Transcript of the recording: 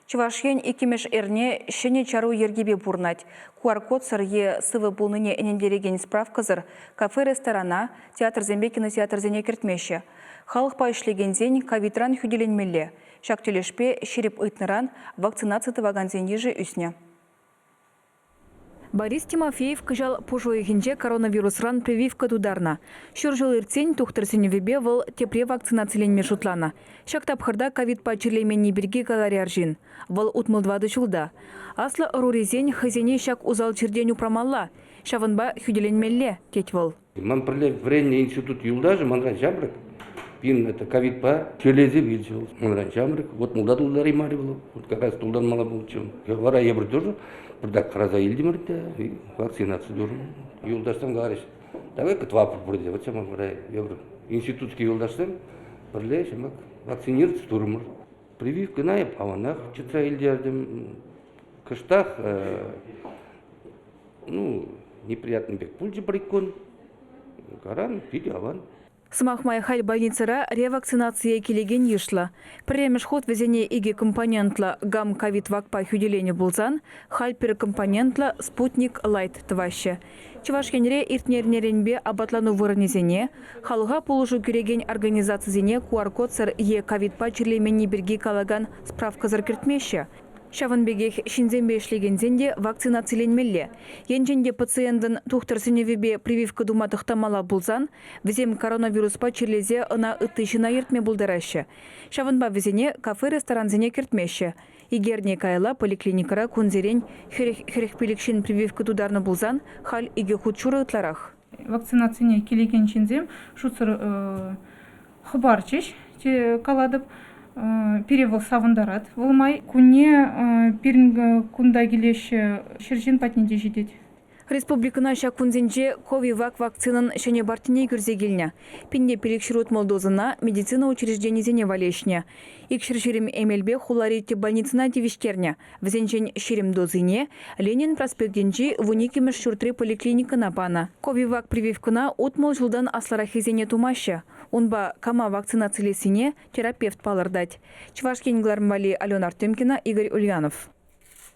Чувашьен икимеш эрне шене чару ергебе бурнать. QR-код сырье сывы булныне энендереген справказыр, кафе-ресторана, театр зембе кинотеатр зене кертмеші. Халық пайшлеген зень ковидран хүделенмелі. Шактелешпе шереп ыйтныран вакцинация тываган зенежі үсне. Борис Тимофеев кыжал пужуегенже коронавирусран прививка тударна. Шуржыл иртсень тухтырсеневебе выл тепре вакцинацияленме шутлана. Шактапхырда ковид пачерлеменни бирге галаряржин. Выл утмылдвады чулда. Аслы рурезень хызене шак узал чердень упрамалла. Шавынба хүделенмелле, теть выл. Ман пірле вренне институт юлдажы, манран жамрык. Пин это ковид па челезе вильчил. Манран жамрык. Вот мулда тулдар имари было. Вот как раз тулдан мала был чем. Вара ебр тоже. Бірдақ қараза елдемірді, вакцинация дұрын. Елдаштан ғарыш. Давай кіт вапыр бірде, вот шамақ бірай. Институтский елдаштан бірле шамақ вакцинировать тұрмыр. Прививка найып, аванақ, чытса елдердім. Кыштақ, неприятный бек пульжи біріккон. Каран, пили аван. Смахмай халь больницара ревакцинация келеген ешла. Премеш ход везене иге компонентла гам ковид вакпа хүделене булзан, халь перекомпонентла спутник лайт тваще. Чувашкенре иртнернеренбе абатлану вырнезене, халуга полужу кереген организацизене QR-код сыр е ковид пачерлемени берги калаган справка заркертмеше. Шаванбегех шинзембе ишлегензенде вакцинацияленмелле. Енженде пациентын тухтырсеневебе прививка думатықтамала булзан, візем коронавирус пачерлезе ына ыттышына ертме булдарашы. Шаванба візене кафе-ресторанзене кертмеші. Игерне кайла поликлиникара кунзерен херехпелікшін прививка тударны булзан, халь иге худшуры ытларах. Вакцинацияне келеген чинзем, шуцыр хабарчиш, те каладып, перевел савындарат. Волмай куне пиринг кунда келеші шершен патнеде жетет. Республикана шакунзенже ковивак вакцинан шене бартине күрзегіліне. Пинде пелекшірут молдозына медицина учрежденезене валешне. Икшір шерім эмелбе хуларите больницына тевиштерне. Взенчен шерім дозыне Ленин проспектенжи вуникемеш шуртры поликлиника напана. Ковивак прививкана отмол жылдан асларахизене тумашы. Унба кама вакцинациялесіне терапевт палырдать. Чувашкин Глармвали, Алена Артемкина, Игорь Ульянов.